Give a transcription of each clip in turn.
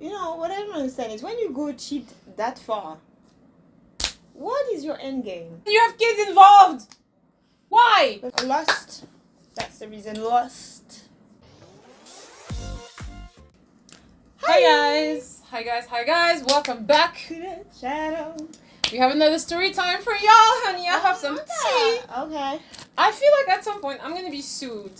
You know, what I don't understand is when you go cheat that far, what is your end game? You have kids involved. Why? Lust. That's the reason. Lust. Hi guys. Welcome back. To the shadow. We have another story time for y'all, honey. I have some tea. Okay. I feel like at some point I'm gonna be sued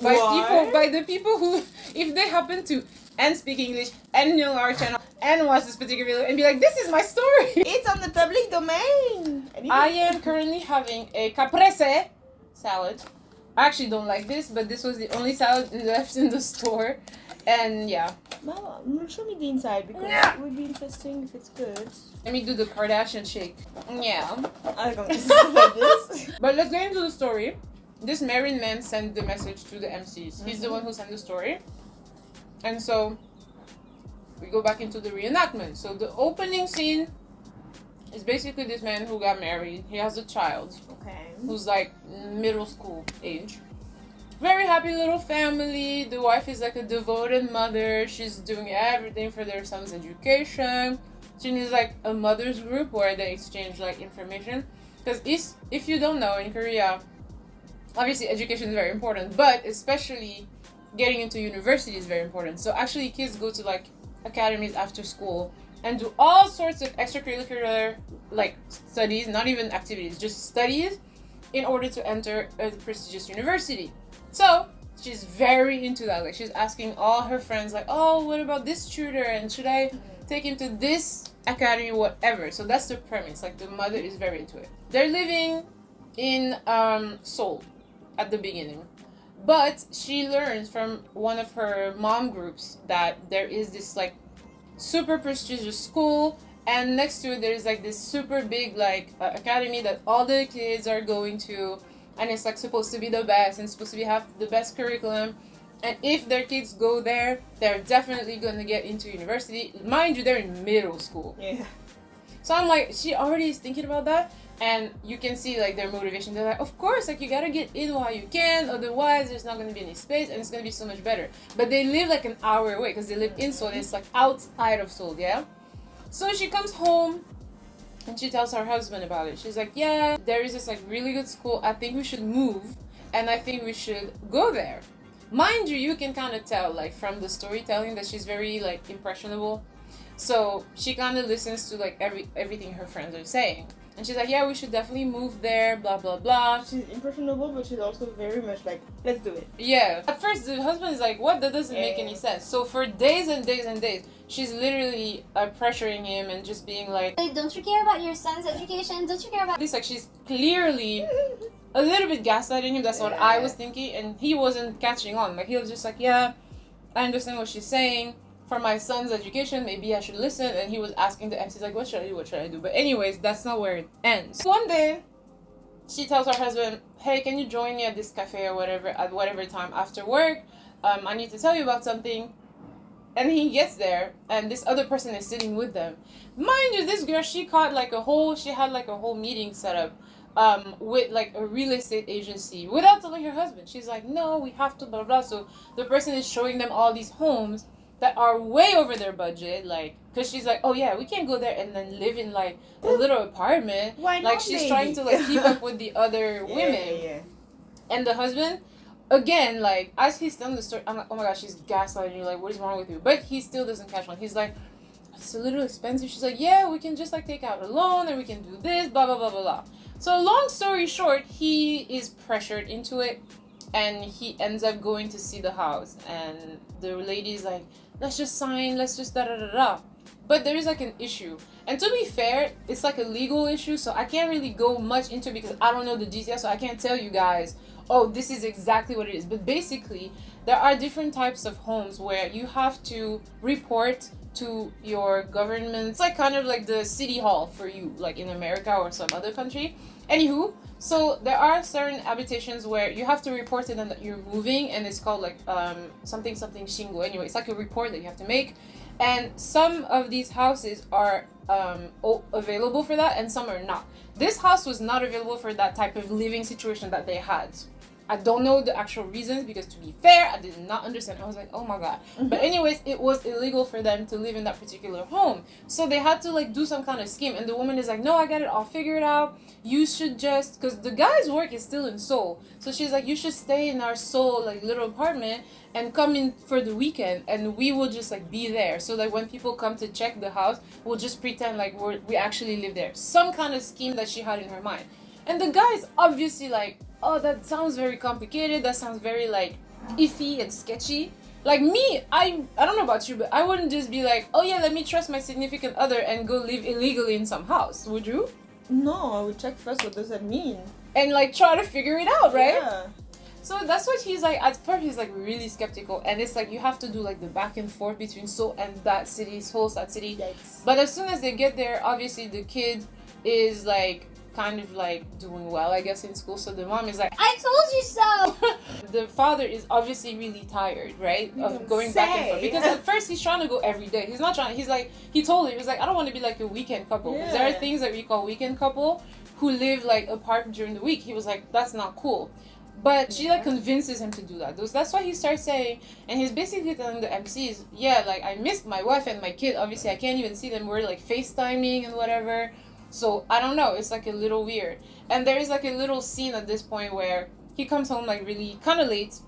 by the people who, if they happen to and speak English and know our channel and watch this particular video and be like, this is my story. It's on the public domain. I am currently having a caprese salad. I actually don't like this, but this was the only salad left in the store. And yeah. Mama, show me the inside because it would be interesting if it's good. Let me do the Kardashian shake. Yeah. I'm going to do like this. But let's get into the story. This married man sent the message to the MCs. He's the one who sent the story. And so we go back into the reenactment. So the opening scene is basically this man who got married. He has a child. Okay. Who's like middle school age. Very happy little family. The wife is like a devoted mother. She's doing everything for their son's education. She needs like a mother's group where they exchange like information. Because if you don't know, in Korea, obviously education is very important, but especially getting into university is very important. So actually kids go to like academies after school and do all sorts of extracurricular like studies, not even activities, just studies in order to enter a prestigious university. So she's very into that. Like she's asking all her friends like, oh, what about this tutor? And should I take him to this academy, whatever? So that's the premise. Like the mother is very into it. They're living in Seoul at the beginning. But she learns from one of her mom groups that there is this like super prestigious school, and next to it there's like this super big like academy that all the kids are going to, and it's like supposed to be the best and supposed to have the best curriculum, and if their kids go there, they're definitely going to get into university. Mind you, they're in middle school. Yeah. So I'm like, she already is thinking about that, and you can see like their motivation. They're like, of course, like you gotta get in while you can, otherwise there's not gonna be any space and it's gonna be so much better. But they live like an hour away because they live in Seoul and it's like outside of Seoul, yeah? So she comes home and she tells her husband about it. She's like, yeah, there is this like really good school. I think we should move and I think we should go there. Mind you, you can kind of tell like from the storytelling that she's very like impressionable. So she kind of listens to like everything her friends are saying. And she's like, yeah, we should definitely move there, blah, blah, blah. She's impressionable, but she's also very much like, let's do it. Yeah. At first, the husband is like, what? That doesn't make any sense. So for days and days and days, she's literally pressuring him and just being like, hey, don't you care about your son's education? Don't you care about... It's like she's clearly a little bit gaslighting him. That's what I was thinking. And he wasn't catching on. Like, he was just like, yeah, I understand what she's saying. For my son's education, maybe I should listen. And he was asking the MCs like, what should I do? What should I do? But anyways, that's not where it ends. One day, she tells her husband, hey, can you join me at this cafe or whatever, at whatever time after work? I need to tell you about something. And he gets there, and this other person is sitting with them. Mind you, this girl, she had like a whole meeting set up with like a real estate agency without telling her husband. She's like, no, we have to blah, blah. So the person is showing them all these homes that are way over their budget, like, because she's like, oh yeah, we can't go there and then live in like a little apartment. Why not? Like she's trying to like keep up with the other women. Yeah. And the husband, again, like as he's telling the story, I'm like, oh my gosh, she's gaslighting you, like what is wrong with you? But he still doesn't catch on. He's like, it's a little expensive. She's like, yeah, we can just like take out a loan and we can do this, blah blah blah blah blah. So long story short, he is pressured into it and he ends up going to see the house, and the lady's like, let's just sign, let's just da da da da. But there is like an issue. And to be fair, it's like a legal issue, so I can't really go much into it because I don't know the details, so I can't tell you guys, oh, this is exactly what it is. But basically, there are different types of homes where you have to report to your government. It's like kind of like the city hall for you, like in America or some other country. Anywho, so there are certain habitations where you have to report to them that you're moving, and it's called like something shingo. Anyway, it's like a report that you have to make, and some of these houses are available for that and some are not. This house was not available for that type of living situation that they had. I don't know the actual reasons because, to be fair, I did not understand. I was like, oh my god. But anyways, it was illegal for them to live in that particular home. So they had to like do some kind of scheme. And the woman is like, no, I got it all figured out. You should just, because the guy's work is still in Seoul. So she's like, you should stay in our Seoul like little apartment and come in for the weekend, and we will just like be there. So like when people come to check the house, we'll just pretend like we actually live there. Some kind of scheme that she had in her mind. And the guy is obviously like, oh, that sounds very complicated. That sounds very like iffy and sketchy. Like me, I don't know about you, but I wouldn't just be like, oh yeah, let me trust my significant other and go live illegally in some house. Would you? No, I would check first what does that mean. And like try to figure it out, right? Yeah. So that's what he's like. At first he's like really skeptical, and it's like you have to do like the back and forth between Seoul and that city, Seoul, that city. Yikes. But as soon as they get there, obviously the kid is like kind of like doing well, I guess, in school. So the mom is like, I told you so. the father is obviously really tired, right, of going back and forth, because at first he's trying to go every day. He's not trying. He's like, he told her, he was like, I don't want to be like a weekend couple. Yeah. There are things that we call weekend couple who live like apart during the week. He was like, that's not cool. But she like convinces him to do that. That's why he starts saying, and he's basically telling the MCs, yeah, like I missed my wife and my kid. Obviously I can't even see them. We're like FaceTiming and whatever. So I don't know, it's like a little weird. And there is like a little scene at this point where he comes home like really kind of late,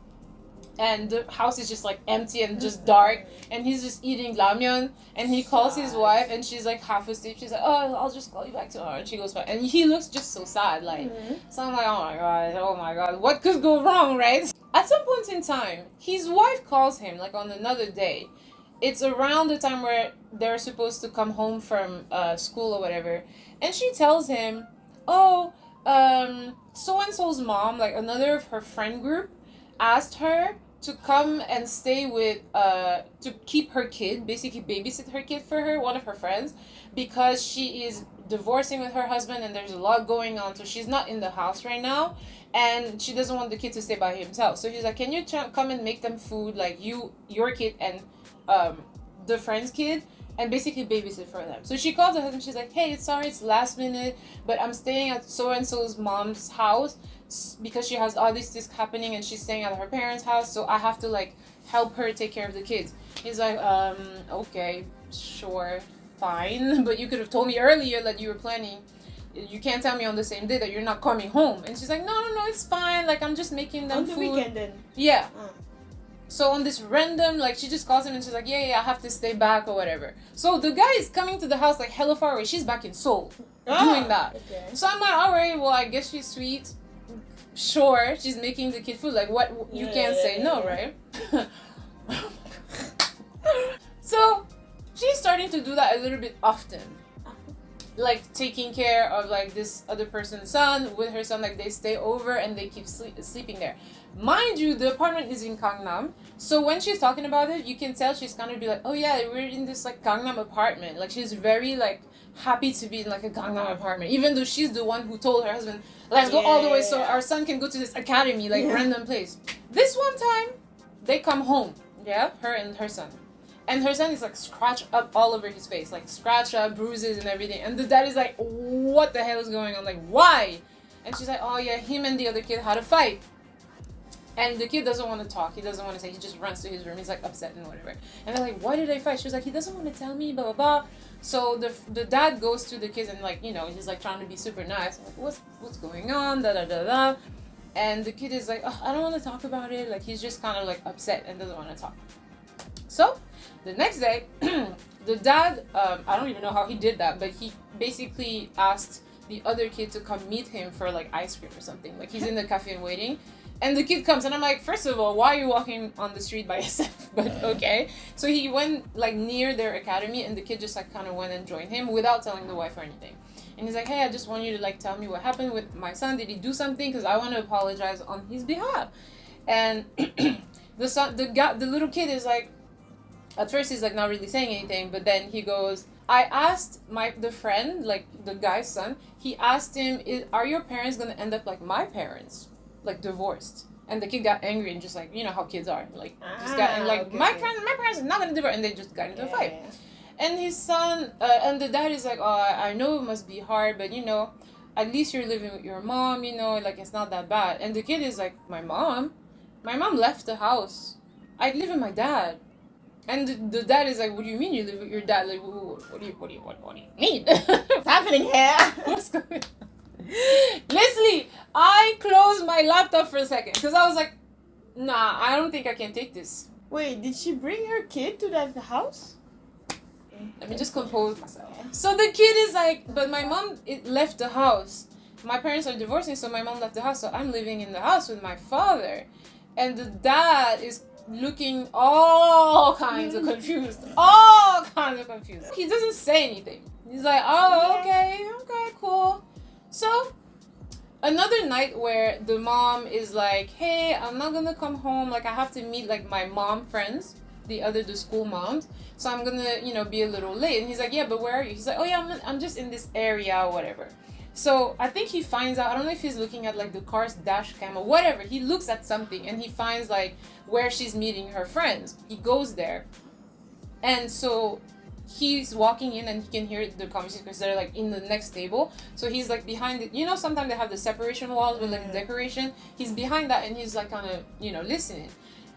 and the house is just like empty and just dark, and he's just eating ramyeon, and he calls his wife, and she's like half asleep. She's like, oh, I'll just call you back tomorrow, and she goes back, and he looks just so sad, like, so I'm like, oh my god, what could go wrong, right? At some point in time, his wife calls him like on another day. It's around the time where they're supposed to come home from school or whatever, and she tells him, oh, so-and-so's mom, like another of her friend group, asked her to come and stay with, to keep her kid, basically babysit her kid for her, one of her friends, because she is divorcing with her husband and there's a lot going on, so she's not in the house right now, and she doesn't want the kid to stay by himself. So she's like, can you come and make them food, like your kid and the friend's kid, and basically babysit for them. So she calls her husband. She's like, hey, sorry, it's last minute, but I'm staying at so-and-so's mom's house because she has all these things happening, and she's staying at her parents' house, so I have to like help her take care of the kids. He's like, okay, sure, fine, but you could have told me earlier that you were planning. You can't tell me on the same day that you're not coming home. And she's like, no, it's fine, like I'm just making them on the food. weekend then. Yeah. So on this random, like, she just calls him and she's like, yeah, I have to stay back or whatever. So the guy is coming to the house like hella far away. She's back in Seoul doing that. Okay. So I'm like, alright, well, I guess she's sweet. Sure, she's making the kid food. Like, what? You can't say no, right? So she's starting to do that a little bit often. Like taking care of like this other person's son with her son, like they stay over and they keep sleeping there. Mind you, the apartment is in Gangnam, so when she's talking about it, you can tell she's kind of be like, oh yeah, we're in this like Gangnam apartment. Like she's very like happy to be in like a Gangnam apartment, even though she's the one who told her husband, let's go all the way so our son can go to this academy, like random place. This one time, they come home, her and her son. And her son is like scratched up all over his face, like scratch up, bruises and everything. And the dad is like, what the hell is going on? Like, why? And she's like, oh yeah, him and the other kid had a fight. And the kid doesn't want to talk. He doesn't want to say. He just runs to his room. He's like upset and whatever. And they're like, why did they fight? She was like, he doesn't want to tell me, blah, blah, blah. So the dad goes to the kids and like, you know, he's like trying to be super nice. Like, what's going on? Da, da, da, da. And the kid is like, oh, I don't want to talk about it. Like, he's just kind of like upset and doesn't want to talk. So the next day, the dad, I don't even know how he did that, but he basically asked the other kid to come meet him for like ice cream or something. Like he's in the cafe and waiting. And the kid comes and I'm like, first of all, why are you walking on the street by yourself? But okay. So he went like near their academy and the kid just like kind of went and joined him without telling the wife or anything. And he's like, hey, I just want you to like tell me what happened with my son. Did he do something? Because I want to apologize on his behalf. And the little kid is like, at first he's like not really saying anything, but then he goes, I asked the friend, like the guy's son, he asked him, are your parents going to end up like my parents? Like divorced. And the kid got angry and just like, you know how kids are, like just got like okay. my parents are not gonna divorce, and they just got into a fight. And his son and the dad is like, oh, I know it must be hard, but you know, at least you're living with your mom, you know, like it's not that bad. And the kid is like, my mom left the house. I live with my dad. And the dad is like, what do you mean you live with your dad? Like, what do you mean? What's happening here? What's going on? Leslie, I closed my laptop for a second because I was like, nah, I don't think I can take this. Wait, did she bring her kid to that house? Let me just compose myself. So the kid is like, but my mom left the house. My parents are divorcing, so my mom left the house. So I'm living in the house with my father. And the dad is looking all kinds of confused. All kinds of confused. He doesn't say anything. He's like, oh, okay, cool. So another night where the mom is like, hey, I'm not gonna come home. Like, I have to meet like my mom friends, the school moms. So I'm gonna, you know, be a little late. And he's like, yeah, but where are you? He's like, oh yeah, I'm just in this area or whatever. So I think he finds out, I don't know if he's looking at like the car's dash cam or whatever. He looks at something and he finds like where she's meeting her friends. He goes there. And so he's walking in and he can hear the conversation because they're like in the next table. So he's like behind it. You know, sometimes they have the separation walls with like decoration. He's behind that and he's like kind of, you know, listening.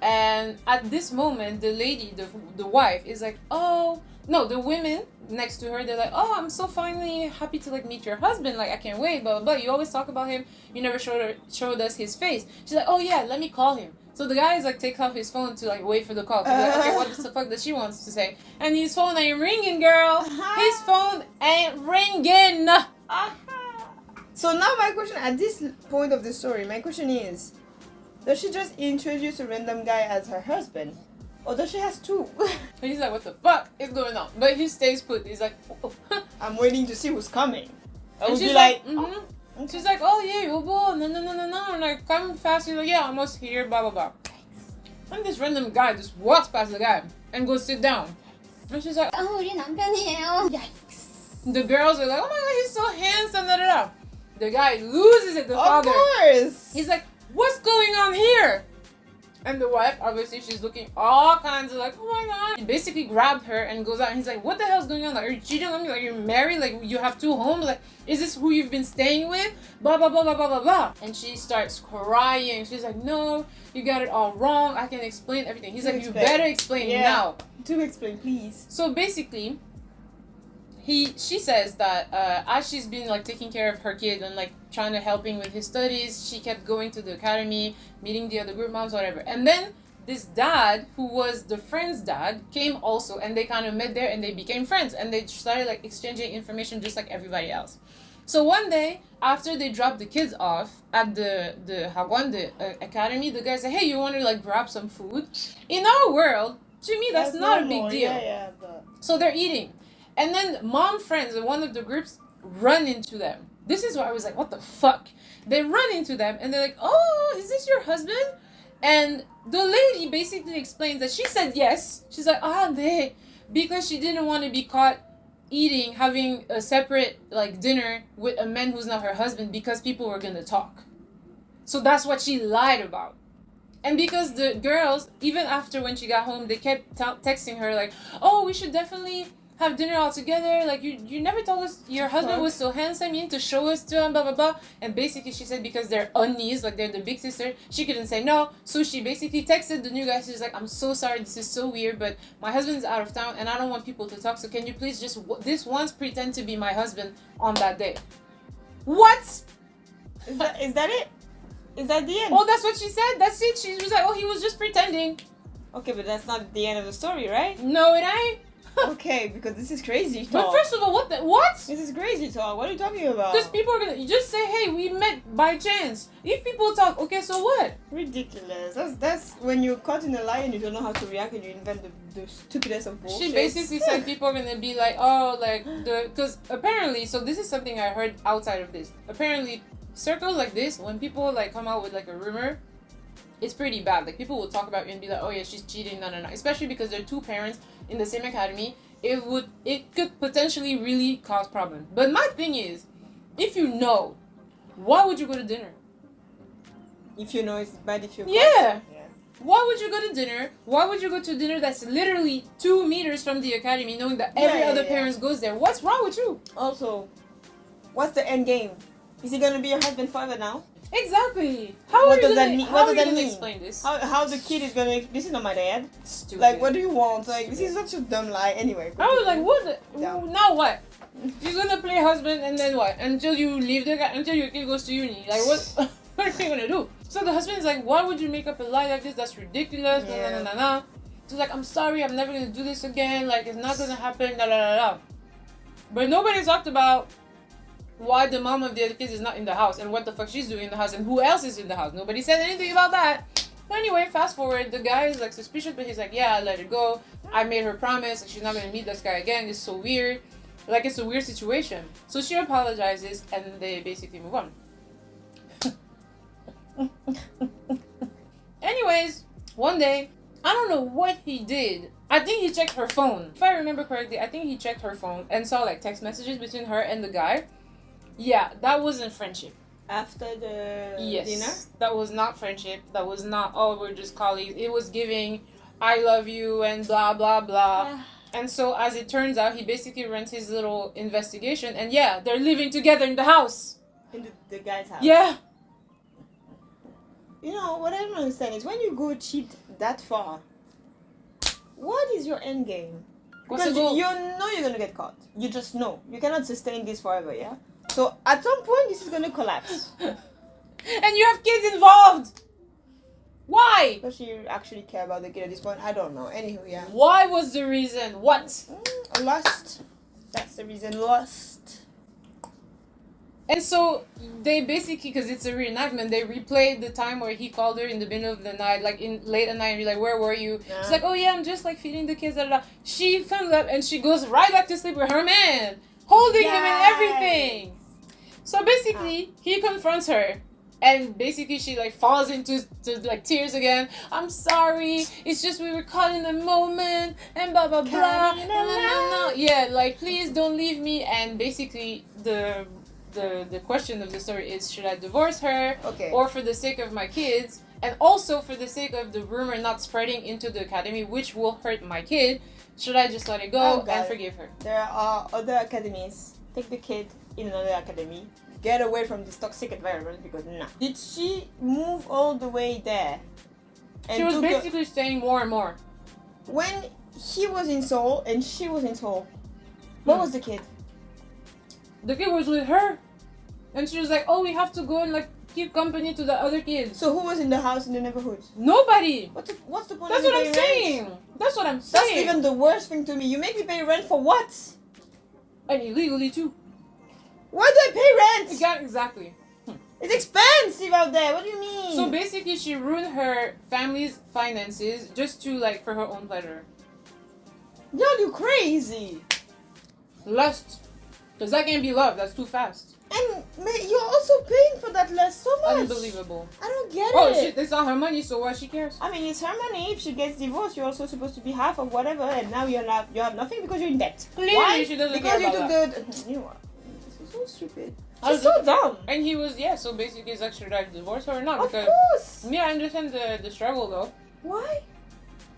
And at this moment, the lady, the wife is like, oh, no, the women next to her, they're like, oh, I'm so finally happy to like meet your husband. Like, I can't wait, blah, blah, blah. You always talk about him. You never showed us his face. She's like, oh yeah, let me call him. So the guy is like takes off his phone to like wait for the call. Like, okay, what the fuck does she wants to say? And his phone ain't ringing, girl. His phone ain't ringing. So now my question, at this point of the story, my question is, does she just introduce a random guy as her husband? Or does she has two? He's like, what the fuck is going on? But he stays put. He's like, oh. I'm waiting to see who's coming. And she's like, mm-hmm. Oh. She's like, oh yeah, no. And like, come fast. He's like, yeah, almost here, blah, blah, blah. And this random guy just walks past the guy and goes sit down. And she's like, oh, 우리 남편이에요. Yikes. The girls are like, oh my god, he's so handsome, da da da. The guy loses it, the father. Of course. He's like, what's going on here? And the wife, obviously, she's looking all kinds of like, oh my god. He basically grabbed her and goes out and he's like, what the hell's going on? Like, are you cheating on me? Like, you're married? Like, you have two homes? Like, is this who you've been staying with? Blah, blah, blah, blah, blah, blah, blah. And she starts crying. She's like, no, you got it all wrong. I can explain everything. He's like, you better explain now. Do explain, please. So basically, she says that as she's been like taking care of her kid and like trying to helping with his studies, she kept going to the academy, meeting the other group moms, whatever. And then this dad, who was the friend's dad, came also, and they kind of met there and they became friends and they started like exchanging information just like everybody else. So one day, after they dropped the kids off at the academy, the guy said, hey, you want to like grab some food? In our world, to me, that's not normal. A big deal. But... So they're eating. And then mom friends in one of the groups run into them. This is why I was like, what the fuck? They run into them and they're like, oh, is this your husband? And the lady basically explains that she said yes. She's like, because she didn't want to be caught having a separate like dinner with a man who's not her husband because people were going to talk. So that's what she lied about. And because the girls, even after when she got home, they kept texting her like, oh, we should definitely have dinner all together. Like, you never told us your husband was so handsome. You need to show us to him, blah, blah, blah. And basically she said because they're unnies, like they're the big sister, she couldn't say no. So she basically texted the new guy. She's like, I'm so sorry. This is so weird, but my husband's out of town and I don't want people to talk. So can you please just this once pretend to be my husband on that day? What? Is that it? Is that the end? Oh, that's what she said? That's it? She was like, oh, he was just pretending. Okay, but that's not the end of the story, right? No, it ain't. Okay, because this is crazy talk. But first of all, what? This is crazy talk. What are you talking about? Because people are gonna, you just say, hey, we met by chance. If people talk, okay, so what? Ridiculous. That's when you're caught in a lie and you don't know how to react and you invent the stupidest of bullshit. She basically said people are gonna be like, oh, like, because apparently, so this is something I heard outside of this. Apparently, circles like this, when people like come out with like a rumor, it's pretty bad. Like, people will talk about you and be like, oh yeah, she's cheating, no. Especially because they're two parents in the same academy. It could potentially really cause problems. But my thing is, if you know, why would you go to dinner? If you know it's bad, if you yeah. Why would you go to dinner? Why would you go to dinner that's literally 2 meters from the academy, knowing that every other parent goes there? What's wrong with you? Also, what's the end game? Is he gonna be your husband forever now? Exactly. How What are you does that gonna, mean? how What are does you that gonna mean? explain this? How the kid is gonna? This is not my dad. Stupid. Like, what do you want? Like, this is such a dumb lie. Anyway. I was like, what? Dumb. Now what? You're gonna play husband and then what? Until you leave the guy, until your kid goes to uni. Like, what? What are you gonna do? So the husband is like, why would you make up a lie like this? That's ridiculous. Yeah. Nah, nah, nah, nah. She's like, I'm sorry, I'm never gonna do this again. Like, it's not gonna happen. Da da da da. But nobody talked about why the mom of the other kids is not in the house and what the fuck she's doing in the house and who else is in the house. Nobody said anything about that. But anyway, fast forward, the guy is like suspicious, but he's like, yeah, I let her go. I made her promise, like she's not gonna meet this guy again. It's so weird. Like, it's a weird situation. So she apologizes and they basically move on. Anyways, one day, I don't know what he did. I think he checked her phone. If I remember correctly, I think he checked her phone and saw like text messages between her and the guy. Yeah, that wasn't friendship. After the Yes. dinner? That was not friendship. That was not, oh, we're just colleagues. It was giving, I love you and blah, blah, blah. And so, as it turns out, he basically runs his little investigation. And yeah, they're living together in the house. In the guy's house. Yeah. You know, what I don't understand is when you go cheat that far, what is your end game? What's Because the goal? you know you're gonna get caught. You just know. You cannot sustain this forever, yeah? So at some point this is gonna collapse. And you have kids involved. Why? Does she actually care about the kid at this point? I don't know. Anywho, yeah. Why was the reason? What? Lust. That's the reason. Lust. And so they basically, because it's a reenactment, they replayed the time where he called her in the middle of the night, like in late at night, and you're like, where were you? Yeah. She's like, oh yeah, I'm just like feeding the kids, da, da, da. She thumbs up and she goes right back to sleep with her man, holding him and Yes. everything. So basically, he confronts her. And basically she like falls into like tears again. I'm sorry. It's just we were caught in the moment and blah blah blah. No. Yeah, like please don't leave me. And basically the question of the story is, should I divorce her, Okay. or for the sake of my kids, and also for the sake of the rumor not spreading into the academy, which will hurt my kid, should I just let it go Oh, God. and forgive her? There are other academies. Take the kid in another academy. Get away from this toxic environment because nah. Did she move all the way there? She was took her- basically staying more and more. when he was in Seoul and she was in Seoul, what was the kid? The kid was with her, and she was like, oh, we have to go and like keep company to the other kids. So who was in the house in the neighborhood? Nobody. What's the point That's of what me I'm paying rent? saying. That's what I'm That's saying. even the worst thing to me. You make me pay rent for what? And illegally too. Why do I pay rent? Yeah, exactly. It's expensive out there. What do you mean? So basically, she ruined her family's finances just to like for her own pleasure. Yo, you crazy. Lust, because that can't be love. That's too fast. And you're also paying for that less so much. Unbelievable. I don't get Oh it. shit, it's not her money, so why she cares? I mean, it's her money. If she gets divorced, you're also supposed to be half of whatever, and now you have nothing because you're in debt. Clearly, Why? she doesn't because care you about took the. You know what? This is so stupid. I She's was so dumb. And he was, yeah. So basically, it's like, should I divorce her or not? Of Because course. yeah, I understand the struggle though. Why?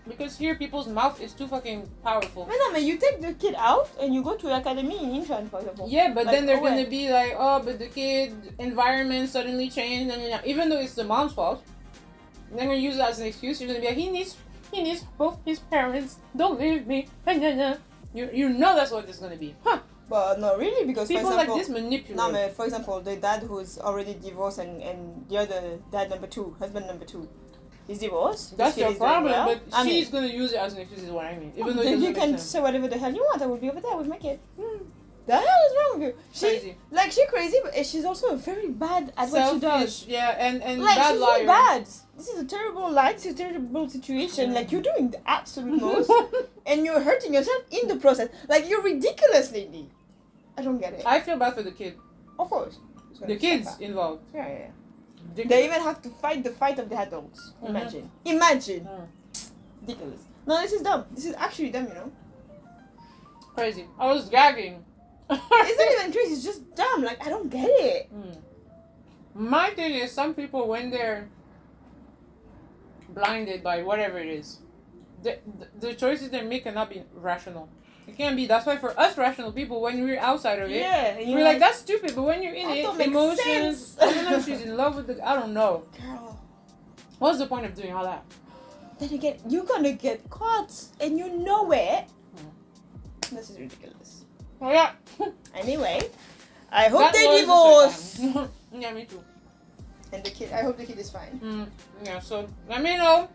Because here, people's mouth is too fucking powerful. Man, you take the kid out and you go to academy in Incheon, for example. Yeah, but Like, then they're away. gonna be like, oh, but the kid environment suddenly changed, and even though it's the mom's fault, they're gonna use it as an excuse. You're gonna be like, he needs both his parents. Don't leave me. You know that's what it's gonna be, huh? But no, really, because People for example, like this manipulate. no, man, for example, the dad who's already divorced and the other dad number two, husband number two, is divorced. That's This kid your is doing problem, well. but I mean, she's gonna use it as an excuse. Is what I mean. Even though it then doesn't you make can sense. say whatever the hell you want. I will be over there with my kid. The hell is wrong with you? Crazy. She's crazy, but she's also very bad at what she does. Selfish, yeah, and Like, bad she's liar. really bad. This is a terrible lie. This is a terrible situation. Like, you're doing the absolute most, and you're hurting yourself in the process. Like, you're ridiculous, lady. I don't get it. I feel bad for the kid. Of course. The kids involved. Yeah. Ridiculous. They even have to fight the fight of the adults. Imagine. Imagine. Ridiculous. No, this is dumb. This is actually dumb, you know. Crazy. I was gagging. It's not even crazy. It's just dumb. Like, I don't get it. My thing is, some people, when they're blinded by whatever it is, the choices they make cannot be rational. It can't be. That's why for us rational people, when we're outside of it, Yeah, and we're like, that's stupid. But when you're in that it, don't make emotions. sense. I don't know if she's in love with the. I don't know. Girl. What's the point of doing all that? Then again, you're gonna get caught and you know it. This is ridiculous. Oh yeah. Anyway, I hope That they was the divorce. story time. Yeah, me too. And the kid, I hope the kid is fine. Yeah. So let me know.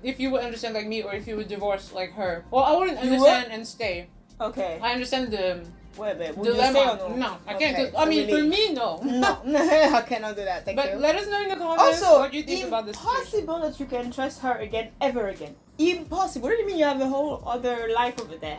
If you would understand like me, or if you would divorce like her. Well, I wouldn't understand and stay. Okay. I understand the Would you dilemma. stay or no? No, I can't. Okay, Do, I so mean, we for leave. me, no. No, I cannot do that. Thank But you. let us know in the comments Also, what you think about this situation. impossible that you can trust her again, ever again. Impossible. What do you mean you have a whole other life over there?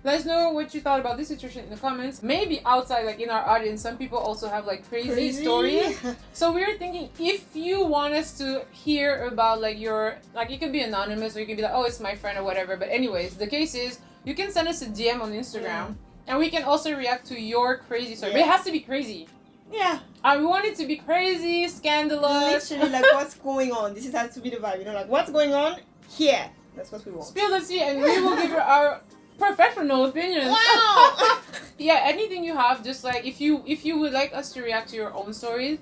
Let us know what you thought about this situation in the comments. Maybe outside, like in our audience, some people also have like crazy stories. So we were thinking, if you want us to hear about like your, like you can be anonymous or you can be like, oh, it's my friend or whatever. But anyways, the case is, you can send us a DM on Instagram and we can also react to your crazy story. But it has to be crazy. Yeah. We want it to be crazy, scandalous. Literally, like, what's going on? This has to be the vibe, you know, like, what's going on here? That's what we want. Spill the tea and we will give you our professional opinions. Wow! Yeah, anything you have, just like if you would like us to react to your own stories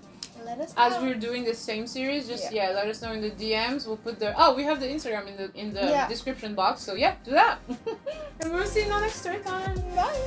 Let us know. as we're doing the same series, just let us know in the DMs. We'll put we have the Instagram in the description box, so yeah, do that. And we'll see you in the next story time. Bye.